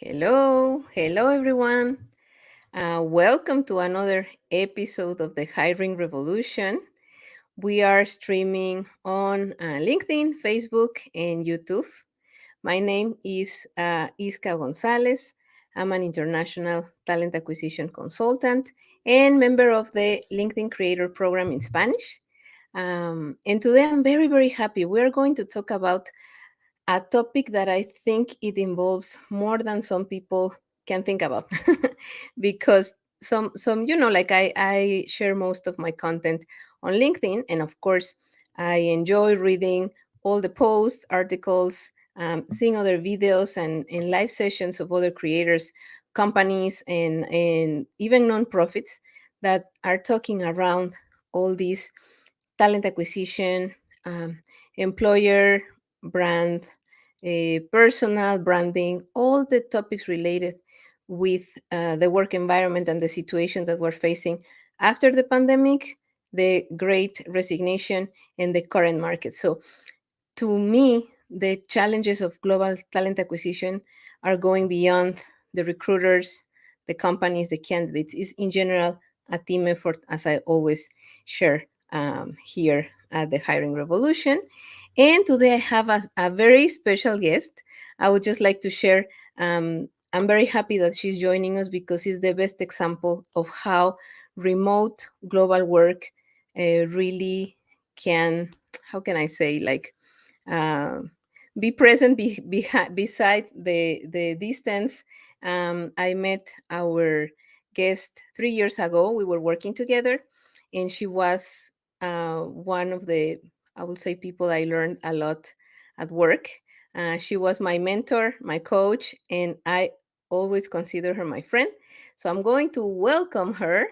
Hello everyone. Welcome to another episode of the Hiring Revolution. We are streaming on LinkedIn, Facebook, and YouTube. My name is Isca Gonzalez. I'm an international talent acquisition consultant and member of the LinkedIn Creator Program in Spanish. And today I'm very happy. We're going to talk about a topic that I think it involves more than some people can think about because some like I share most of my content on LinkedIn, and of course I enjoy reading all the posts, articles, seeing other videos and live sessions of other creators, companies, and even nonprofits that are talking around all these talent acquisition, employer brand, personal branding, all the topics related with the work environment and the situation that we're facing after the pandemic, the great resignation, and the current market. So, to me, the challenges of global talent acquisition are going beyond the recruiters, the companies, the candidates. Is in general a team effort, as I always share here at the Hiring Revolution. And today I have a very special guest. I would just like to share. I'm very happy that she's joining us because it's the best example of how remote global work really can, how can I say, like, uh, be present beside the distance. I met our guest 3 years ago. We were working together, and she was one of the, I would say, people I learned a lot at work. She was my mentor, my coach, and I always consider her my friend. So I'm going to welcome her,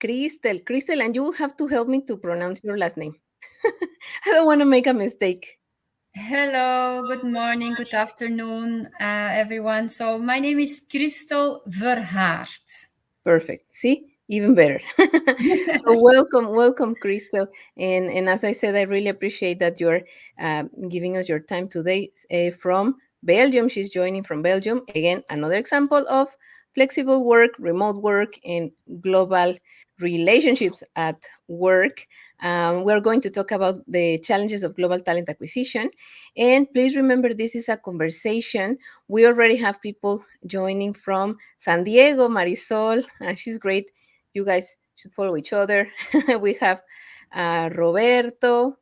Christel, and you will have to help me to pronounce your last name. I don't want to make a mistake. Hello, good morning, good afternoon, everyone. So my name is Christel Verhaert. Perfect. See, even better. So welcome, Crystal. And as I said, I really appreciate that you're giving us your time today from Belgium. She's joining from Belgium. Again, another example of flexible work, remote work, and global relationships at work. We're going to talk about the challenges of global talent acquisition. And please remember, this is a conversation. We already have people joining from San Diego, Marisol. She's great. You guys should follow each other. We have Roberto.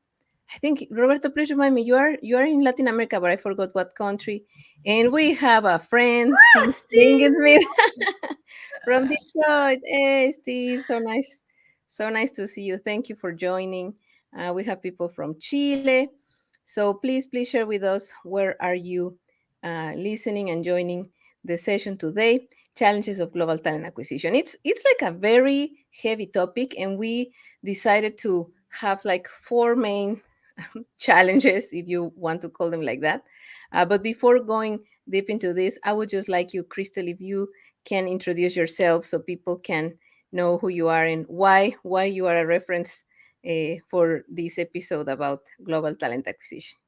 I think Roberto, please remind me. You are in Latin America, but I forgot what country. And we have a friend, Steve Steve! Smith from Detroit. Hey, Steve, so nice to see you. Thank you for joining. We have people from Chile. So please share with us, where are you listening and joining the session today? Challenges of global talent acquisition. It's like a very heavy topic, and we decided to have like four main challenges, if you want to call them like that. But before going deep into this, I would just like you, Crystal, if you can introduce yourself so people can know who you are and why you are a reference for this episode about global talent acquisition.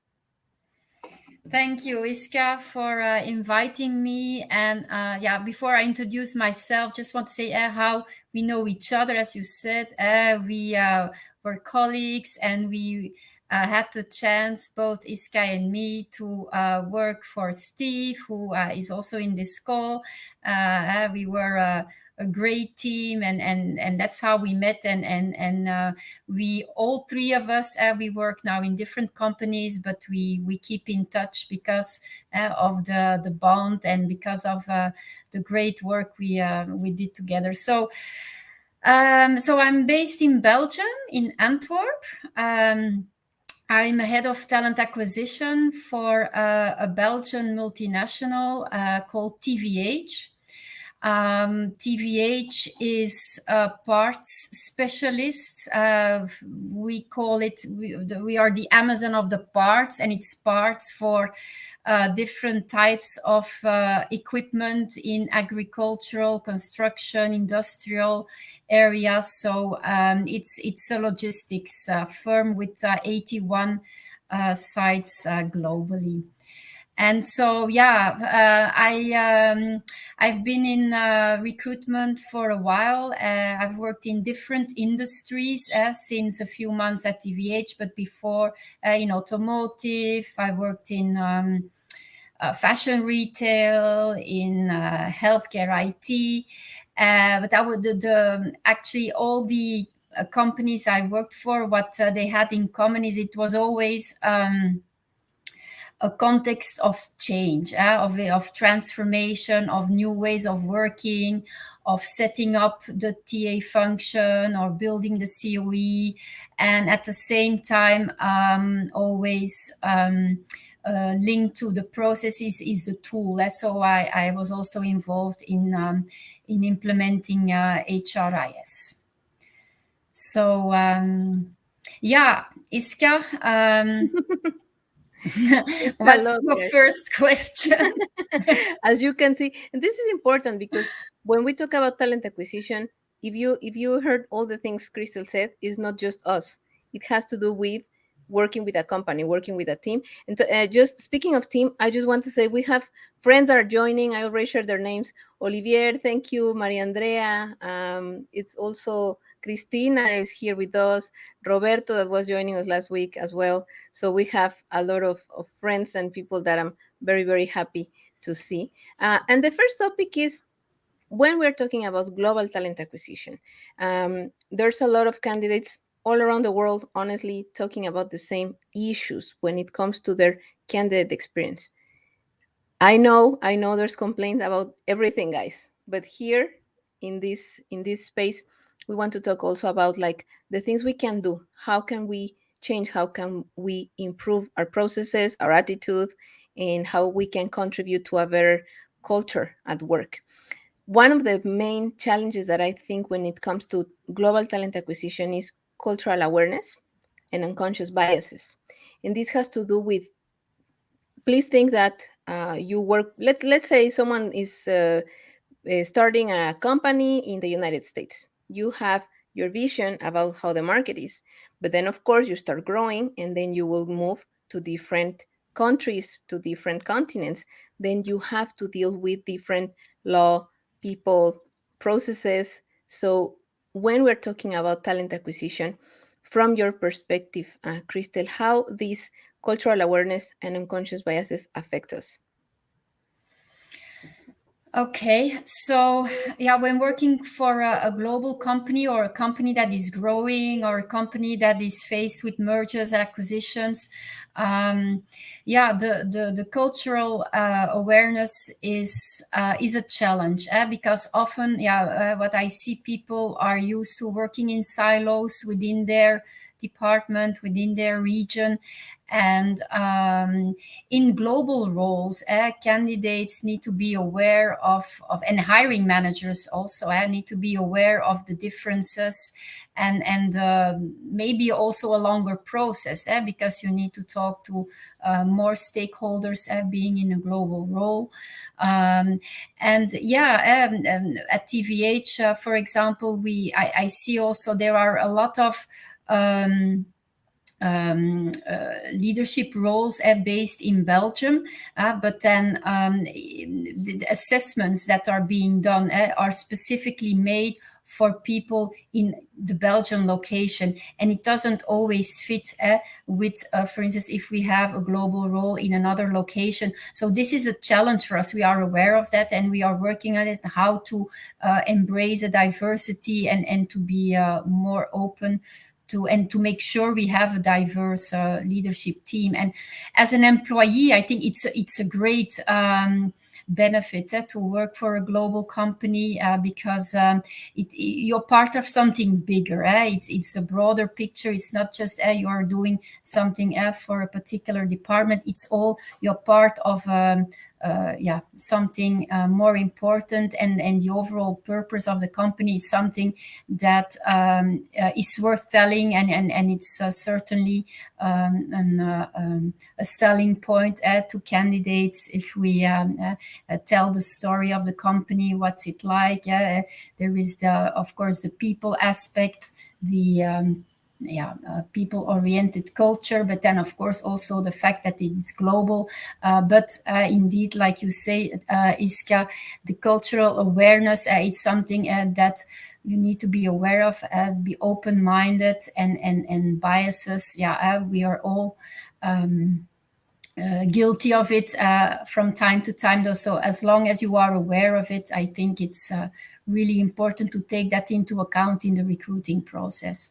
Thank you, Iska, for inviting me. And yeah, before I introduce myself, just want to say how we know each other. As you said, we were colleagues, and we had the chance, both Iska and me, to work for Steve, who is also in this call. We were a great team, and that's how we met. And we, all three of us, we work now in different companies, but we keep in touch because of the bond, and because of the great work we did together. So I'm based in Belgium, in Antwerp. I'm head of talent acquisition for a Belgian multinational called TVH. TVH is a parts specialist. We call it, we are the Amazon of the parts, and it's parts for different types of equipment in agricultural, construction, industrial areas. So it's a logistics firm with 81 sites globally. And so, I've been in recruitment for a while. I've worked in different industries since a few months at TVH, but before in automotive, I worked in fashion retail, in healthcare IT. But I would actually all the companies I worked for, what they had in common is it was always a context of change, of transformation, of new ways of working, of setting up the TA function or building the COE, and at the same time, always linked to the processes is the tool. So I was also involved in implementing HRIS. So Iska. Thanks a What's lot, your guys. first question? As you can see, and this is important because when we talk about talent acquisition, if you heard all the things Crystal said, it's not just us. It has to do with working with a company, working with a team. And just speaking of team, I just want to say we have friends that are joining. I already shared their names. Olivier, thank you. Maria Andrea. It's also Cristina is here with us. Roberto that was joining us last week as well. So we have a lot of friends and people that I'm very, very happy to see. And the first topic is when we're talking about global talent acquisition. There's a lot of candidates all around the world, honestly, talking about the same issues when it comes to their candidate experience. I know there's complaints about everything, guys, but here in this space, we want to talk also about like the things we can do. How can we change? How can we improve our processes, our attitude, and how we can contribute to a better culture at work? One of the main challenges that I think when it comes to global talent acquisition is cultural awareness and unconscious biases. And this has to do with, please think that you work, let's say someone is starting a company in the United States. You have your vision about how the market is, but then of course you start growing and then you will move to different countries, to different continents. Then you have to deal with different law, people, processes. So when we're talking about talent acquisition, from your perspective, Christel, how these cultural awareness and unconscious biases affect us? Okay, so when working for a global company or a company that is growing or a company that is faced with mergers, acquisitions, the cultural awareness is a challenge because often, what I see, people are used to working in silos within their department, within their region, and in global roles, candidates need to be aware of and hiring managers also need to be aware of the differences, and maybe also a longer process because you need to talk to more stakeholders being in a global role. At TVH, for example, I see also there are a lot of leadership roles based in Belgium, but then the assessments that are being done are specifically made for people in the Belgian location, and it doesn't always fit with, for instance, if we have a global role in another location. So this is a challenge for us. We are aware of that, and we are working on it, how to embrace a diversity and to be more open and to make sure we have a diverse leadership team. And as an employee, I think it's a great benefit to work for a global company because you're part of something bigger. It's a broader picture. It's not just you are doing something for a particular department. It's all you're part of. Something more important, and the overall purpose of the company is something that is worth telling, and it's certainly a selling point to candidates if we tell the story of the company, what's it like. There is of course the people aspect, the people-oriented culture, but then of course also the fact that it's global. But indeed, like you say, Iska, the cultural awareness, it's something that you need to be aware of, be open-minded, and biases. We are all guilty of it from time to time, though. So as long as you are aware of it, I think it's really important to take that into account in the recruiting process.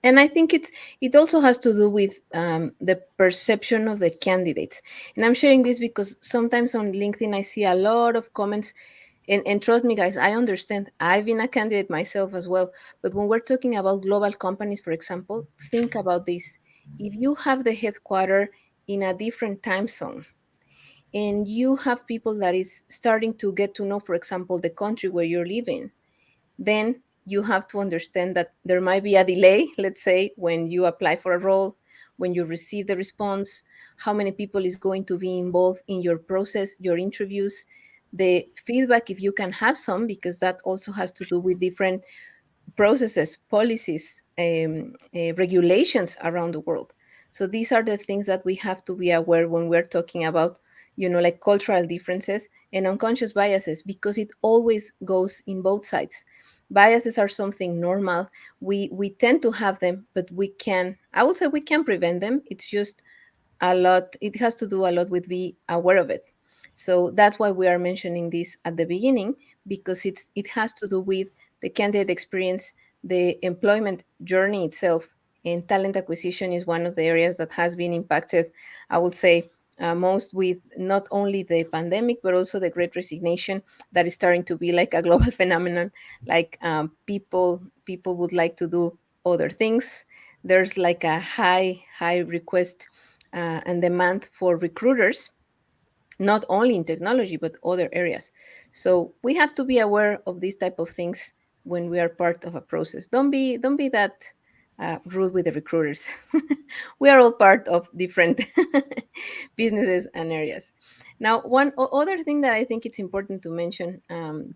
And I think it also has to do with the perception of the candidates. And I'm sharing this because sometimes on LinkedIn I see a lot of comments. And trust me, guys, I understand. I've been a candidate myself as well. But when we're talking about global companies, for example, think about this. If you have the headquarter in a different time zone, and you have people that is starting to get to know, for example, the country where you're living, then you have to understand that there might be a delay, let's say, when you apply for a role, when you receive the response, how many people is going to be involved in your process, your interviews, the feedback, if you can have some, because that also has to do with different processes, policies, regulations around the world. So these are the things that we have to be aware when we're talking about, like cultural differences and unconscious biases, because it always goes in both sides. Biases are something normal. We tend to have them, but I would say we can prevent them. It's just a lot, it has to do a lot with be aware of it. So that's why we are mentioning this at the beginning, because it has to do with the candidate experience, the employment journey itself. And talent acquisition is one of the areas that has been impacted, I would say, most, with not only the pandemic but also the great resignation that is starting to be like a global phenomenon. Like, people would like to do other things. There's like a high request and demand for recruiters, not only in technology but other areas. So we have to be aware of these type of things when we are part of a process. Don't be that rude with the recruiters. We are all part of different businesses and areas. Now, other thing that I think it's important to mention,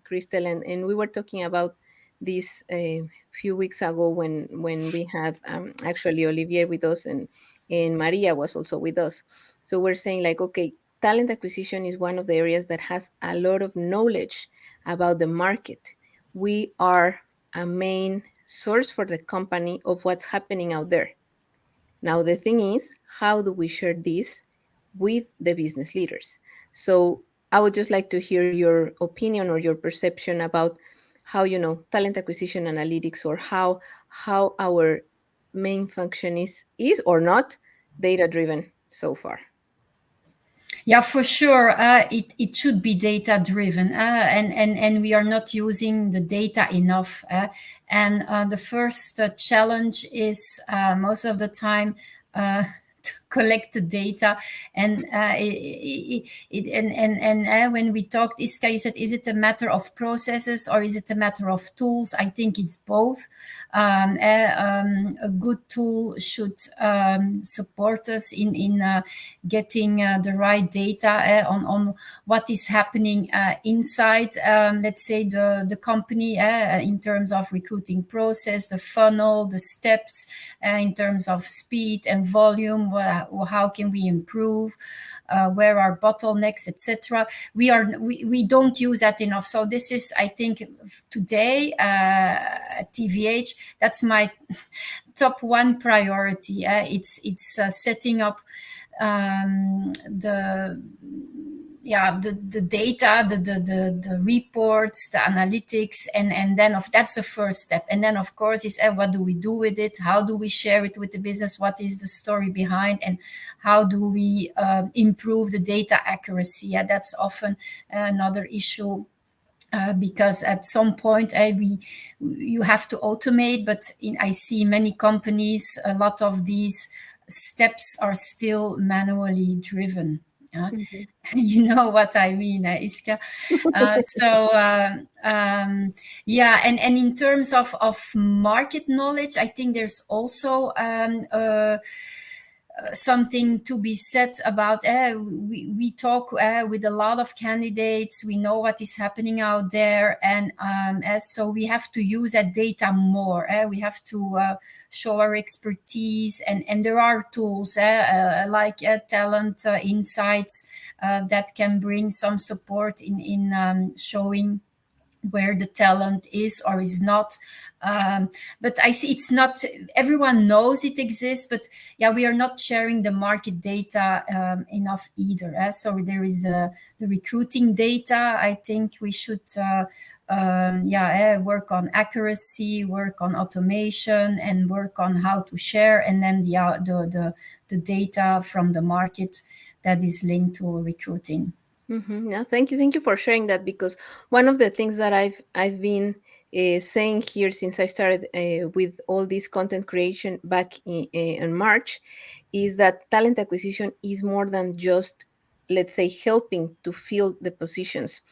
Christel, and we were talking about this a few weeks ago when we had actually Olivier with us, and Maria was also with us. So we're saying like, okay, talent acquisition is one of the areas that has a lot of knowledge about the market. We are a main source for the company of what's happening out there. Now, the thing is, how do we share this with the business leaders? So, I would just like to hear your opinion or your perception about how, talent acquisition analytics, or how our main function is or not data driven so far. Yeah, for sure. It should be data driven, and we are not using the data enough. And the first challenge is most of the time to collect the data. And when we talked, Iska, you said, is it a matter of processes or is it a matter of tools? I think it's both. A good tool should support us in getting the right data on what is happening inside, let's say, the company, in terms of recruiting process, the funnel, the steps, in terms of speed and volume, how can we improve, where are bottlenecks, etc. We don't use that enough. So this is, I think, today at TVH, that's my top one priority. It's setting up the data, the reports, the analytics, and then that's the first step. And then of course is what do we do with it? How do we share it with the business? What is the story behind? And how do we improve the data accuracy? That's often another issue. Because at some point you have to automate, but I see many companies, a lot of these steps are still manually driven. Mhm. You know what I mean, Iska. Yeah, and in terms of market knowledge, I think there's also something to be said about we talk with a lot of candidates, we know what is happening out there, and so we have to use that data more. We have to show our expertise, and there are tools like talent insights that can bring some support in showing where the talent is or is not. But I see it's not everyone knows it exists, but yeah, we are not sharing the market data enough either. So there is the recruiting data. I think we should work on accuracy, work on automation, and work on how to share, and then the data from the market that is linked to recruiting. No, thank you for sharing that, because one of the things that I've been saying here since I started with all this content creation back in March is that talent acquisition is more than just, let's say, helping to fill the positions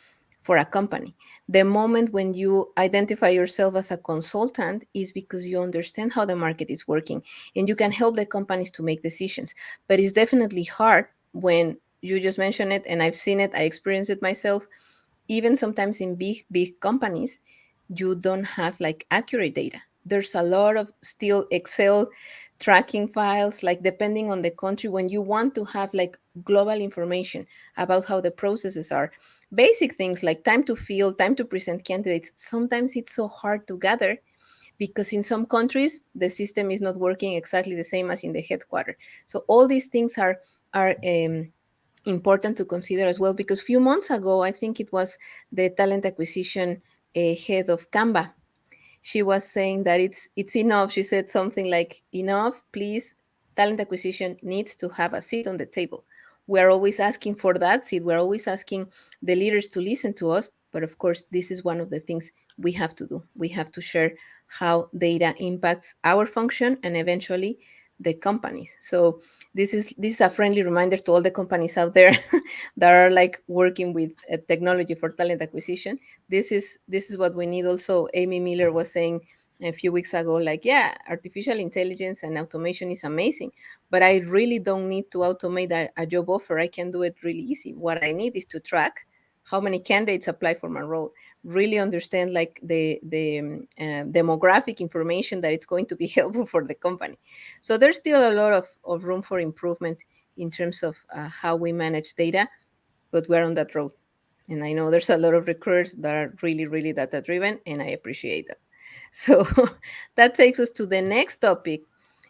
for a company. The moment when you identify yourself as a consultant is because you understand how the market is working and you can help the companies to make decisions. But it's definitely hard when you just mentioned it, and I've seen it, I experienced it myself. Even sometimes in big companies, you don't have like accurate data. There's a lot of still Excel tracking files, like depending on the country, when you want to have like global information about how the processes are. Basic things like time to fill, time to present candidates, sometimes it's so hard to gather because in some countries the system is not working exactly the same as in the headquarter. So all these things are important to consider as well, because few months ago, I think it was the talent acquisition head of Canva, she was saying that it's enough. She said something like, enough, please, talent acquisition needs to have a seat on the table. We're always asking for that seat. We're always asking the leaders to listen to us. But of course, this is one of the things we have to do. We have to share how data impacts our function and eventually the companies. So this is a friendly reminder to all the companies out there that are like working with technology for talent acquisition. This is what we need. Also, Amy Miller was saying a few weeks ago, like, yeah, artificial intelligence and automation is amazing, but I really don't need to automate a job offer. I can do it really easy. What I need is to track how many candidates apply for my role, really understand like the demographic information that it's going to be helpful for the company. So there's still a lot of room for improvement in terms of how we manage data, but we're on that road. And I know there's a lot of recruiters that are really, really data driven, and I appreciate that. So that takes us to the next topic.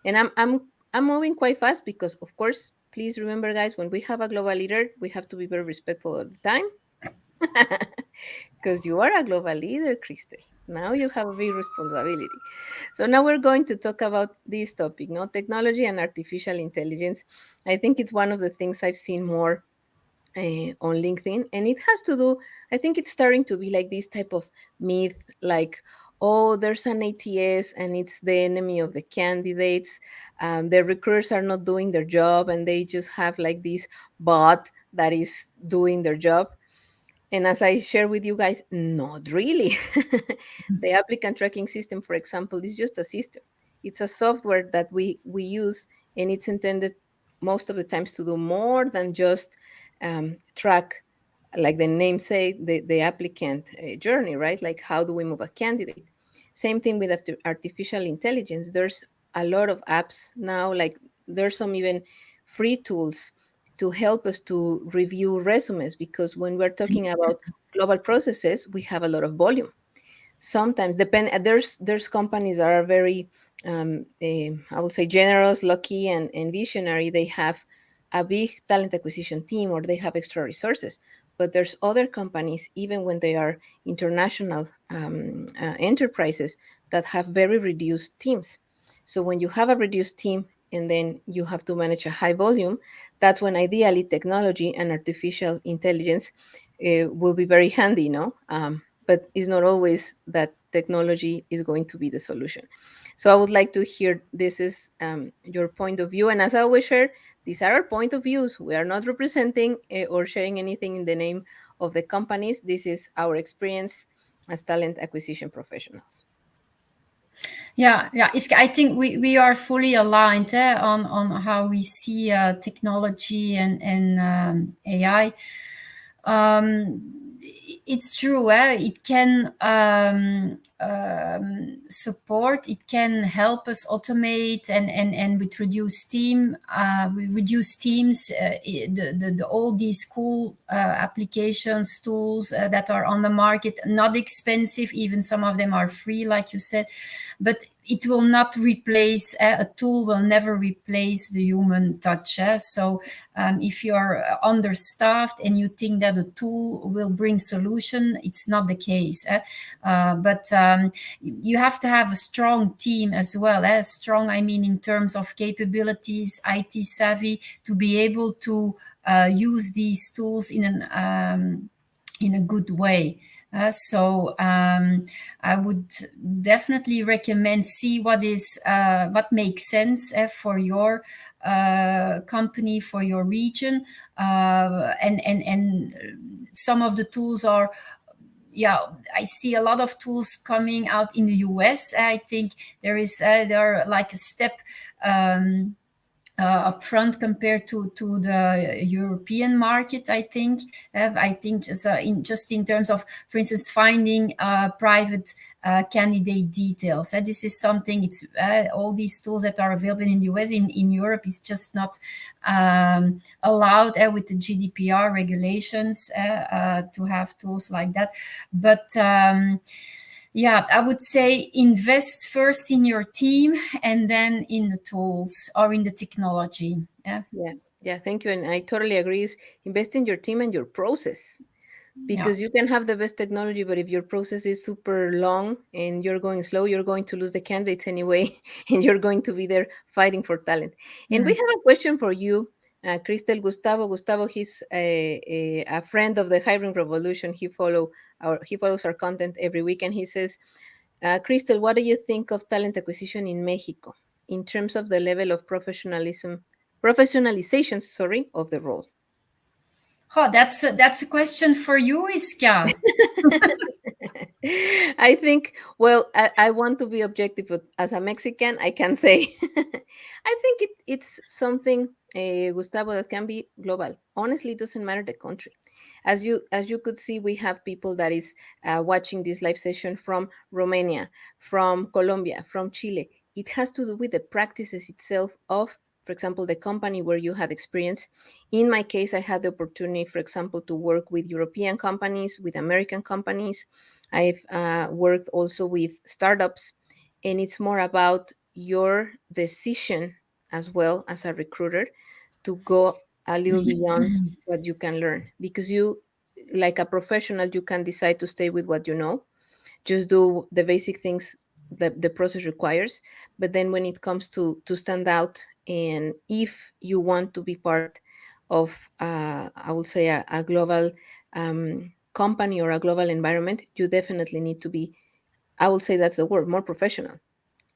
And I'm moving quite fast because, of course, please remember, guys, when we have a global leader, we have to be very respectful all the time. Because you are a global leader, Christel. Now you have a big responsibility. So now we're going to talk about this topic, no, technology and artificial intelligence. I think it's one of the things I've seen more on LinkedIn, and it has to do. I think it's starting to be like this type of myth, like, oh, there's an ATS and it's the enemy of the candidates. The recruiters are not doing their job, and they just have like this bot that is doing their job. And as I share with you guys, not really. The applicant tracking system, for example, is just a system. It's a software that we use, and it's intended most of the times to do more than just track, like the name say, the applicant journey, right? Like how do we move a candidate? Same thing with artificial intelligence. There's a lot of apps now, like there's some even free tools to help us to review resumes, because when we're talking about global processes, we have a lot of volume. Sometimes depend there's companies that are very I would say generous, lucky, and visionary. They have a big talent acquisition team, or they have extra resources. But there's other companies, even when they are international enterprises, that have very reduced teams. So when you have a reduced team and then you have to manage a high volume, that's when ideally technology and artificial intelligence will be very handy, no? But it's not always that technology is going to be the solution. So I would like to hear this is your point of view. And as I always share, these are our point of views. We are not representing or sharing anything in the name of the companies. This is our experience as talent acquisition professionals. Yeah. I think we are fully aligned on how we see technology and AI. It's true. It can support. It can help us automate and with reduce team. We reduce teams. All these cool applications, tools that are on the market, not expensive. Even some of them are free, like you said, but it will not replace a tool will never replace the human touch. So if you're understaffed and you think that a tool will bring solution, it's not the case. But you have to have a strong team as well. Strong, I mean, in terms of capabilities, IT savvy, to be able to use these tools in a good way. I would definitely recommend see what makes sense for your company, for your region, and some of the tools are, yeah, I see a lot of tools coming out in the US. I think there are like a step upfront compared to the European market. I think just in terms of, for instance, finding private candidate details. This is something. It's all these tools that are available in the US. In Europe is just not allowed with the GDPR regulations to have tools like that. But yeah, I would say invest first in your team and then in the tools or in the technology. Yeah. Yeah, yeah, thank you. And I totally agree. Is invest in your team and your process, Yeah. because you can have the best technology, but if your process is super long and you're going slow, you're going to lose the candidates anyway, and you're going to be there fighting for talent. And we Mm. have a question for you, Christel. Gustavo, he's a friend of the hiring revolution. He follows our content every week, and he says, Christel, what do you think of talent acquisition in Mexico in terms of the level of professionalization, sorry, of the role? Oh, that's a question for you, Iska. I think, well, I want to be objective, but as a Mexican, I can say, I think it's something, Gustavo, that can be global. Honestly, it doesn't matter the country. As you could see, we have people that is watching this live session from Romania, from Colombia, from Chile. It has to do with the practices itself of, for example, the company where you have experience. In my case, I had the opportunity, for example, to work with European companies, with American companies. I've worked also with startups, and it's more about your decision as well as a recruiter to go a little beyond what you can learn, because you, like a professional, you can decide to stay with what you know, just do the basic things that the process requires. But then when it comes to stand out, and if you want to be part of, I will say, a global company or a global environment, you definitely need to be, I will say that's the word, more professional.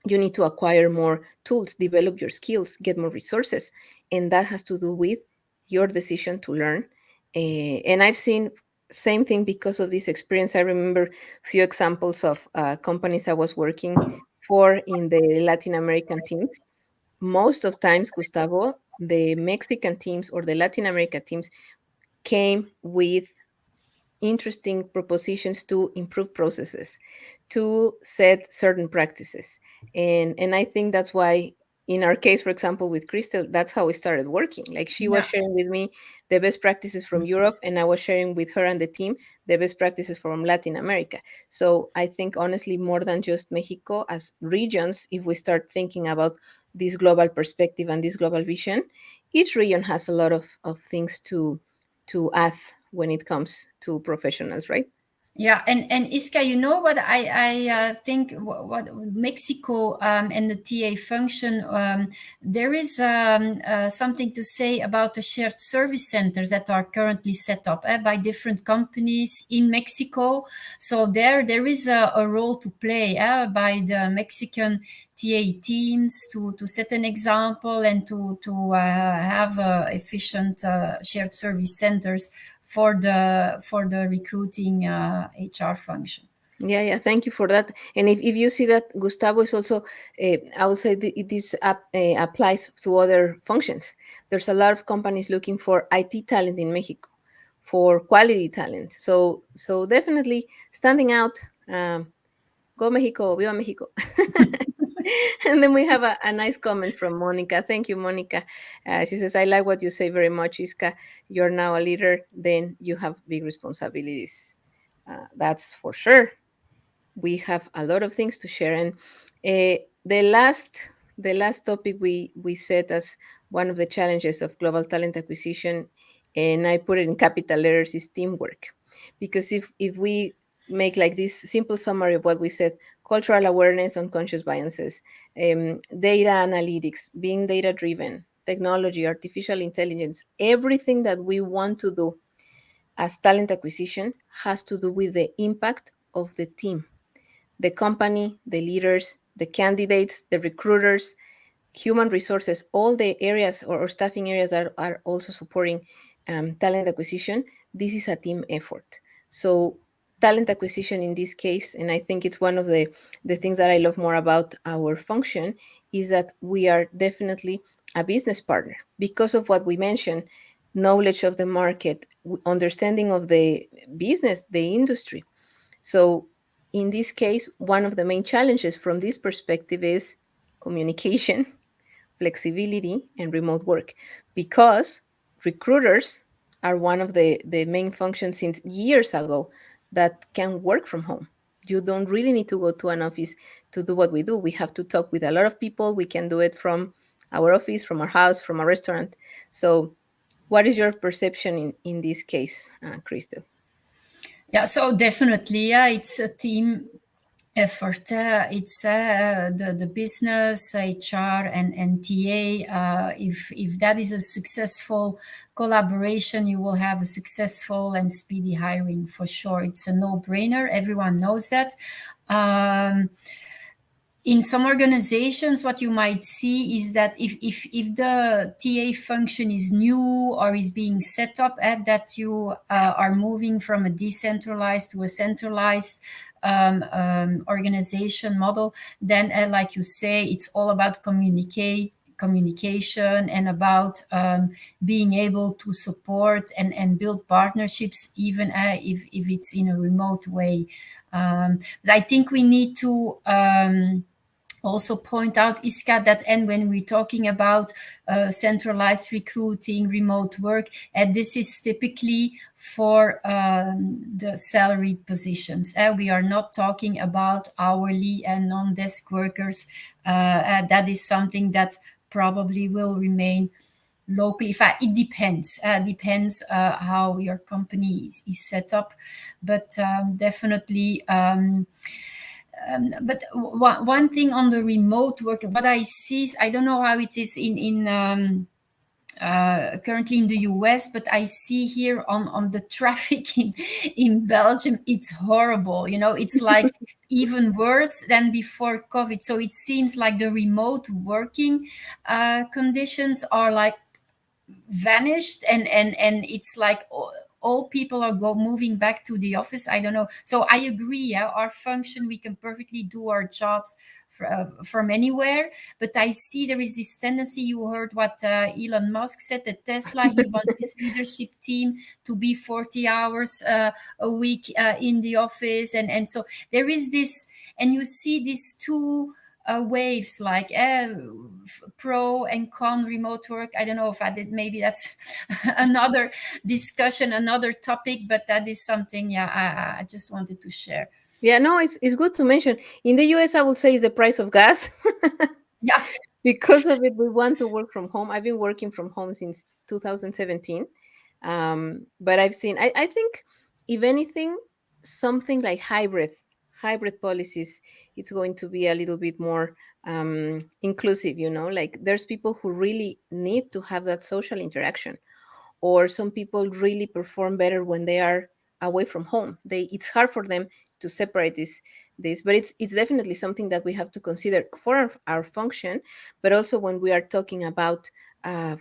You need to acquire more tools, develop your skills, get more resources, and that has to do with your decision to learn. And I've seen same thing because of this experience. I remember few examples of companies I was working for in the Latin American teams. Most of times, Gustavo, the Mexican teams or the Latin America teams came with interesting propositions to improve processes, to set certain practices. And I think that's why, in our case, for example, with Christel, that's how we started working. Like, she was Yeah. sharing with me the best practices from Europe, and I was sharing with her and the team the best practices from Latin America. So I think, honestly, more than just Mexico, as regions, if we start thinking about this global perspective and this global vision, each region has a lot of things to add when it comes to professionals, right? Yeah, and Iska, you know what I think what Mexico and the TA function, there is something to say about the shared service centers that are currently set up by different companies in Mexico. So there is a role to play by the Mexican TA teams to set an example and to have efficient shared service centers for the recruiting HR function. Yeah, yeah. Thank you for that. And if you see that Gustavo is also, I would say this applies to other functions. There's a lot of companies looking for IT talent in Mexico, for quality talent. So definitely standing out. Go Mexico, viva Mexico. And then we have a nice comment from Monica. Thank you, Monica. She says, I like what you say very much, Iska. You're now a leader, then you have big responsibilities. That's for sure. We have a lot of things to share. And the last topic we set as one of the challenges of global talent acquisition, and I put it in capital letters, is teamwork. Because if we make like this simple summary of what we said: cultural awareness, unconscious biases, data analytics, being data driven, technology, artificial intelligence, everything that we want to do as talent acquisition has to do with the impact of the team, the company, the leaders, the candidates, the recruiters, human resources, all the areas or staffing areas that are also supporting talent acquisition. This is a team effort. So talent acquisition in this case, and I think it's one of the things that I love more about our function, is that we are definitely a business partner because of what we mentioned: knowledge of the market, understanding of the business, the industry. So, in this case, one of the main challenges from this perspective is communication, flexibility, and remote work, because recruiters are one of the main functions since years ago that can work from home. You don't really need to go to an office to do what we do. We have to talk with a lot of people. We can do it from our office, from our house, from a restaurant. So, what is your perception in this case, Crystal? Yeah, so definitely, yeah, it's a team effort. It's the business, HR, and TA. If that is a successful collaboration, you will have a successful and speedy hiring for sure. It's a no-brainer. Everyone knows that. Um, in some organizations, what you might see is that if the TA function is new or is being set up, at that you are moving from a decentralized to a centralized organization model, then like you say, it's all about communication and about being able to support and build partnerships, even if it's in a remote way. But I think we need to also point out, Iska, that and when we're talking about centralized recruiting, remote work, and this is typically for the salaried positions. We are not talking about hourly and non-desk workers. That is something that probably will remain locally. In fact, it depends how your company is set up, but definitely. But one thing on the remote work, what I see is, I don't know how it is in currently in the US, but I see here on the traffic in Belgium, it's horrible. You know, it's like even worse than before COVID. So it seems like the remote working conditions are like vanished, and it's like all people are moving back to the office. I don't know. So I agree, yeah, our function, we can perfectly do our jobs from anywhere, but I see there is this tendency. You heard what Elon Musk said at Tesla. He wants his leadership team to be 40 hours a week in the office, and so there is this, and you see these two waves, like pro and con remote work. I don't know if I did, maybe that's another discussion, another topic, but that is something, yeah, I just wanted to share. Yeah, no, it's good to mention. In the US, I would say it's the price of gas. Yeah. Because of it, we want to work from home. I've been working from home since 2017. But I've seen, I think, if anything, something like hybrid policies, it's going to be a little bit more inclusive, like there's people who really need to have that social interaction, or some people really perform better when they are away from home. It's hard for them to separate this, but it's definitely something that we have to consider for our function, but also when we are talking about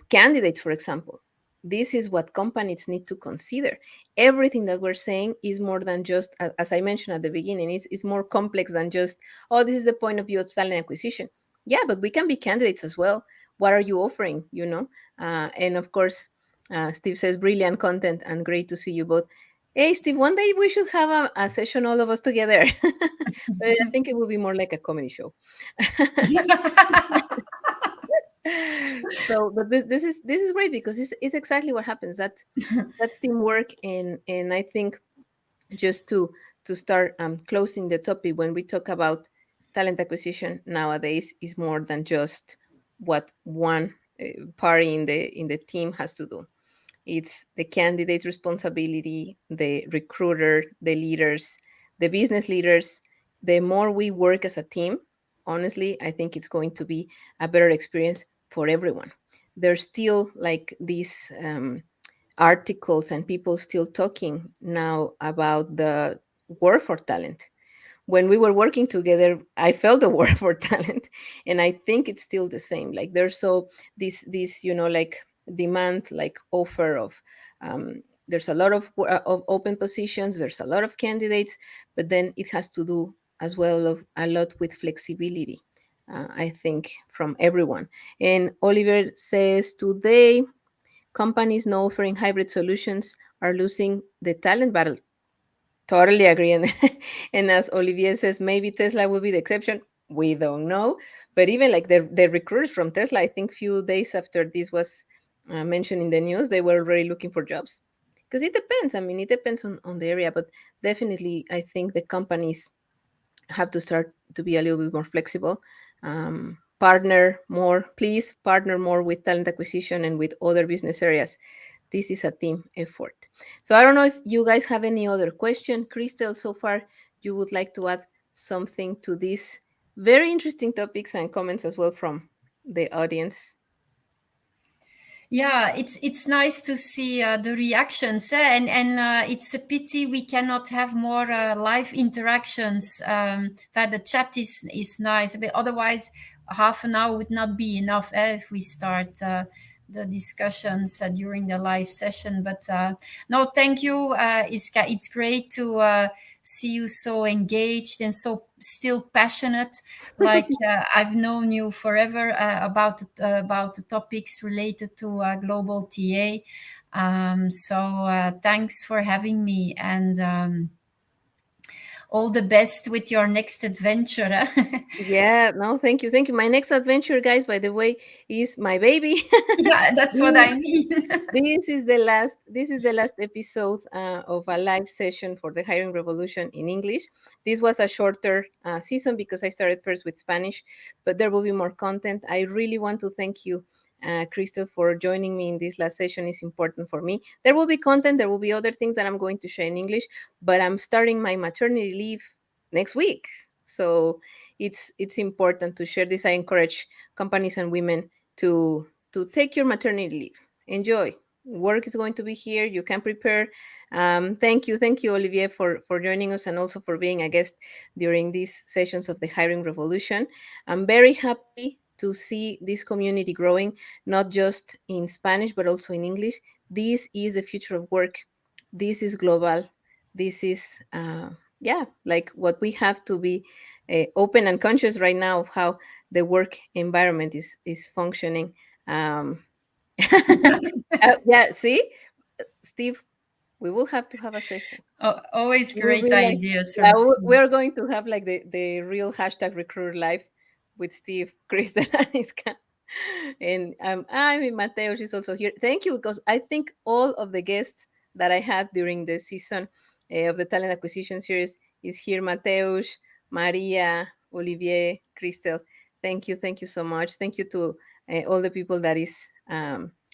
candidates, for example. This is what companies need to consider. Everything that we're saying is more than just, as I mentioned at the beginning, it's more complex than just, oh, this is the point of view of talent acquisition. Yeah, but we can be candidates as well. What are you offering? And of course, Steve says brilliant content and great to see you both. Hey, Steve, one day we should have a session, all of us together. But I think it will be more like a comedy show. So, but this is great because it's exactly what happens. That's teamwork, and I think, just to start closing the topic, when we talk about talent acquisition nowadays, is more than just what one party in the team has to do. It's the candidate's responsibility, the recruiter, the leaders, the business leaders. The more we work as a team, honestly, I think it's going to be a better experience for everyone. There's still like these articles and people still talking now about the war for talent. When we were working together, I felt the war for talent, and I think it's still the same. Like, there's so this like demand, like offer of, there's a lot of open positions, there's a lot of candidates, but then it has to do as well of a lot with flexibility, I think, from everyone. And Oliver says today companies now offering hybrid solutions are losing the talent battle. Totally agree. And as Olivier says, maybe Tesla will be the exception. We don't know. But even like the recruiters from Tesla, I think few days after this was mentioned in the news, they were already looking for jobs. Because it depends. I mean, it depends on the area. But definitely, I think the companies have to start to be a little bit more flexible. Partner more, please partner more with talent acquisition and with other business areas. This is a team effort. So I don't know if you guys have any other question. Christel, so far, you would like to add something to these very interesting topics and comments as well from the audience. Yeah, it's nice to see the reactions, and it's a pity we cannot have more live interactions. That the chat is nice, but otherwise, half an hour would not be enough if we start the discussions during the live session. But no, thank you, Iska. It's great to see you so engaged and so still passionate, like I've known you forever about the topics related to global TA. So thanks for having me, and all the best with your next adventure. Yeah, no, thank you. Thank you. My next adventure, guys, by the way, is my baby. Yeah, that's what I This mean. this is the last episode of a live session for the hiring revolution in English. This was a shorter season because I started first with Spanish, but there will be more content. I really want to thank you, Christel, for joining me in this last session. Is important for me. There will be content, there will be other things that I'm going to share in English, but I'm starting my maternity leave next week, so it's important to share this. I encourage companies and women to take your maternity leave. Enjoy. Work is going to be here. You can prepare. Thank you, Olivier, for joining us and also for being a guest during these sessions of the Hiring Revolution. I'm very happy to see this community growing, not just in Spanish, but also in English. This is the future of work. This is global. This is, yeah, like what we have to be open and conscious right now of how the work environment is functioning. um, yeah, see, Steve, we will have to have a session. Always It will great be like, ideas yeah, from Steve. we're going to have like the real hashtag recruiter life with Steve, Kristen, and Iska. And I mean, Mateo, she's also here. Thank you, because I think all of the guests that I had during the season of the talent acquisition series is here. Mateus, Maria, Olivier, Christel. Thank you so much. Thank you to all the people that is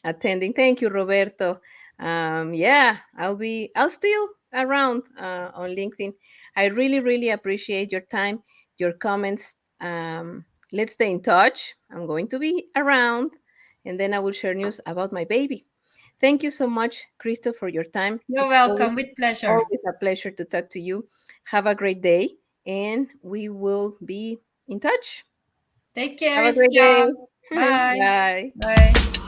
attending. Thank you, Roberto. Yeah, I'll still around on LinkedIn. I really, really appreciate your time, your comments. Let's stay in touch. I'm going to be around, and then I will share news about my baby. Thank you so much, Christo, for your time. You're It's welcome, with pleasure. always a pleasure to talk to you. Have a great day, and we will be in touch. Take care, Have a great day. Iska. Bye. Bye. Bye.